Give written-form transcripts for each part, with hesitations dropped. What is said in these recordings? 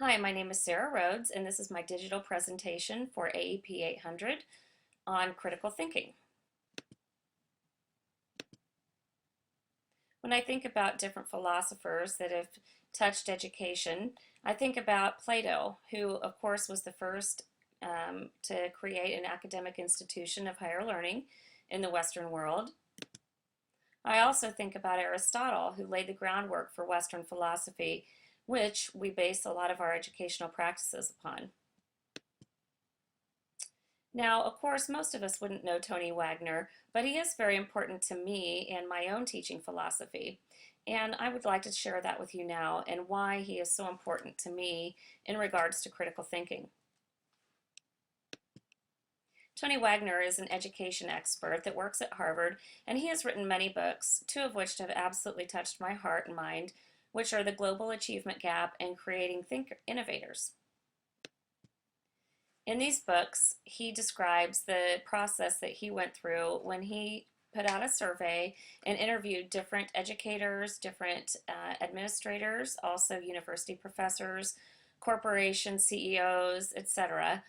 Hi, my name is Sarah Rhodes, and this is my digital presentation for AEP 800 on critical thinking. When I think about different philosophers that have touched education, I think about Plato, who, of course, was the first to create an academic institution of higher learning in the Western world. I also think about Aristotle, who laid the groundwork for Western philosophy, which we base a lot of our educational practices upon. Now, of course, most of us wouldn't know Tony Wagner, but he is very important to me and my own teaching philosophy. And I would like to share that with you now and why he is so important to me in regards to critical thinking. Tony Wagner is an education expert that works at Harvard, and he has written many books, two of which have absolutely touched my heart and mind, which are The Global Achievement Gap and Creating Think Innovators. In these books, he describes the process that he went through when he put out a survey and interviewed different educators, different administrators, also university professors, corporation CEOs, etc.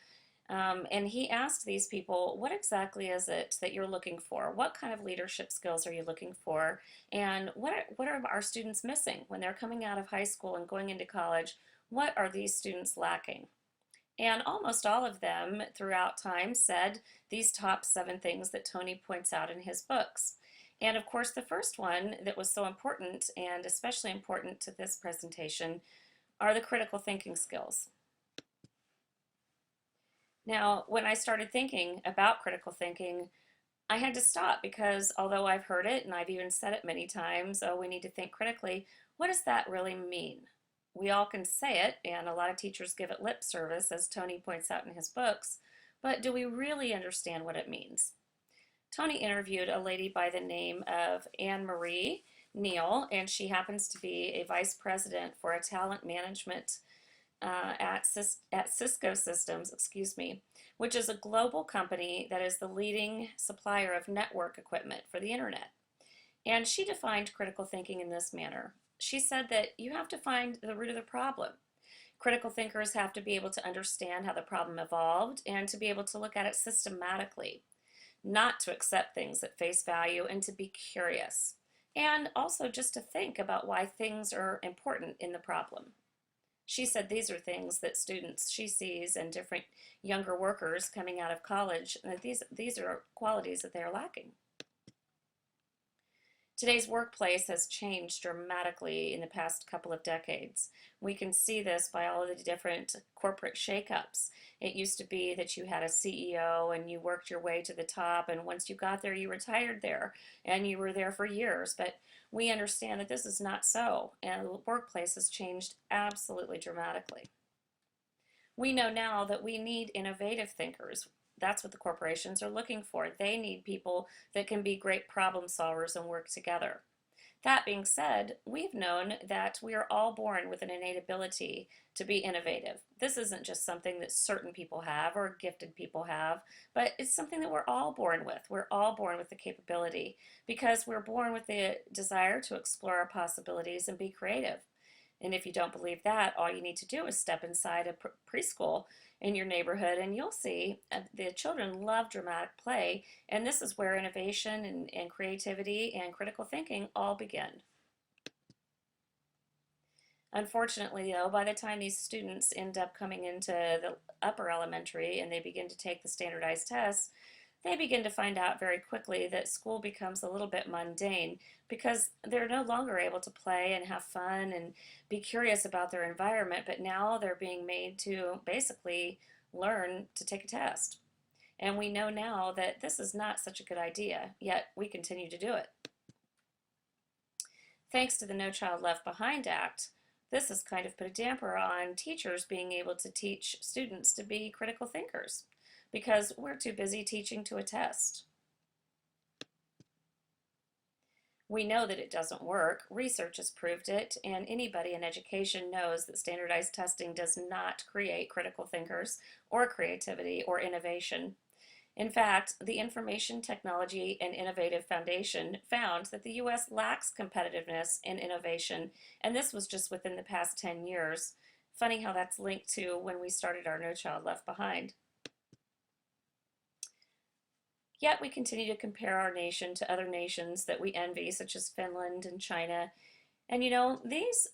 And he asked these people, what exactly is it that you're looking for? What kind of leadership skills are you looking for? And what are our students missing when they're coming out of high school and going into college? What are these students lacking? And almost all of them throughout time said these top 7 things that Tony points out in his books. And of course, the first one that was so important, and especially important to this presentation, are the critical thinking skills. Now, when I started thinking about critical thinking, I had to stop because although I've heard it and I've even said it many times, oh, we need to think critically, what does that really mean? We all can say it, and a lot of teachers give it lip service, as Tony points out in his books, but do we really understand what it means? Tony interviewed a lady by the name of Anne Marie Neal, and she happens to be a vice president for a talent management at Cisco Systems, which is a global company that is the leading supplier of network equipment for the internet. And she defined critical thinking in this manner. She said that you have to find the root of the problem. Critical thinkers have to be able to understand how the problem evolved and to be able to look at it systematically, not to accept things at face value and to be curious, and also just to think about why things are important in the problem. She said these are things that students she sees and different younger workers coming out of college, that these are qualities that they are lacking. Today's workplace has changed dramatically in the past couple of decades. We can see this by all of the different corporate shakeups. It used to be that you had a CEO and you worked your way to the top, and once you got there, you retired there, and you were there for years. But we understand that this is not so, and the workplace has changed absolutely dramatically. We know now that we need innovative thinkers. That's what the corporations are looking for. They need people that can be great problem solvers and work together. That being said, we've known that we are all born with an innate ability to be innovative. This isn't just something that certain people have or gifted people have, but it's something that we're all born with. We're all born with the capability because we're born with the desire to explore our possibilities and be creative. And if you don't believe that, all you need to do is step inside a preschool in your neighborhood and you'll see the children love dramatic play, and this is where innovation and creativity and critical thinking all begin. Unfortunately, though, by the time these students end up coming into the upper elementary and they begin to take the standardized tests, they begin to find out very quickly that school becomes a little bit mundane because they're no longer able to play and have fun and be curious about their environment, but now they're being made to basically learn to take a test. And we know now that this is not such a good idea, yet we continue to do it. Thanks to the No Child Left Behind Act, this has kind of put a damper on teachers being able to teach students to be critical thinkers, because we're too busy teaching to a test. We know that it doesn't work. Research has proved it, and anybody in education knows that standardized testing does not create critical thinkers or creativity or innovation. In fact, the Information Technology and Innovative Foundation found that the U.S. lacks competitiveness and innovation, and this was just within the past 10 years. Funny how that's linked to when we started our No Child Left Behind. Yet we continue to compare our nation to other nations that we envy, such as Finland and China. And these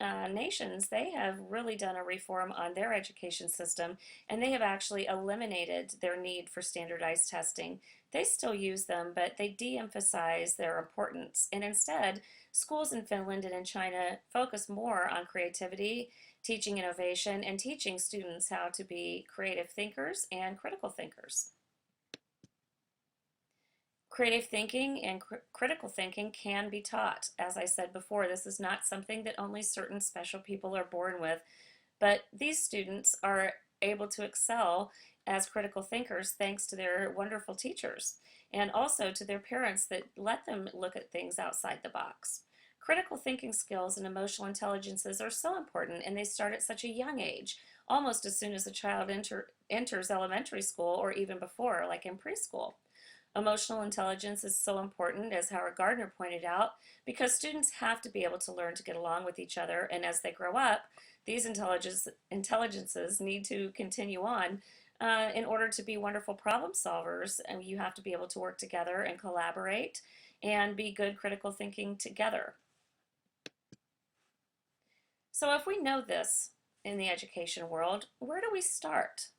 nations, they have really done a reform on their education system, and they have actually eliminated their need for standardized testing. They still use them, but they de-emphasize their importance. And instead, schools in Finland and in China focus more on creativity, teaching innovation, and teaching students how to be creative thinkers and critical thinkers. Creative thinking and critical thinking can be taught. As I said before, this is not something that only certain special people are born with, but these students are able to excel as critical thinkers thanks to their wonderful teachers and also to their parents that let them look at things outside the box. Critical thinking skills and emotional intelligences are so important, and they start at such a young age, almost as soon as a child enters elementary school or even before, like in preschool. Emotional intelligence is so important, as Howard Gardner pointed out, because students have to be able to learn to get along with each other, and as they grow up, these intelligences need to continue on in order to be wonderful problem solvers, and you have to be able to work together and collaborate and be good critical thinking together. So if we know this in the education world, where do we start?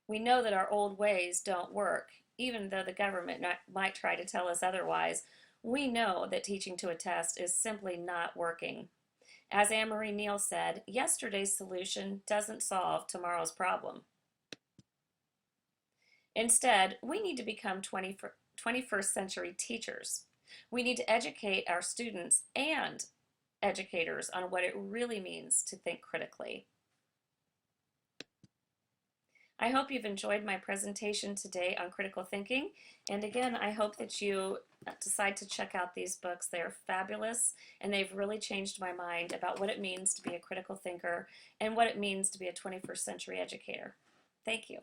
We know that our old ways don't work, even though the government might try to tell us otherwise. We know that teaching to a test is simply not working. As Anne-Marie Neal said, yesterday's solution doesn't solve tomorrow's problem. Instead, we need to become 21st century teachers. We need to educate our students and educators on what it really means to think critically. I hope you've enjoyed my presentation today on critical thinking. And again, I hope that you decide to check out these books. They're fabulous, and they've really changed my mind about what it means to be a critical thinker and what it means to be a 21st century educator. Thank you.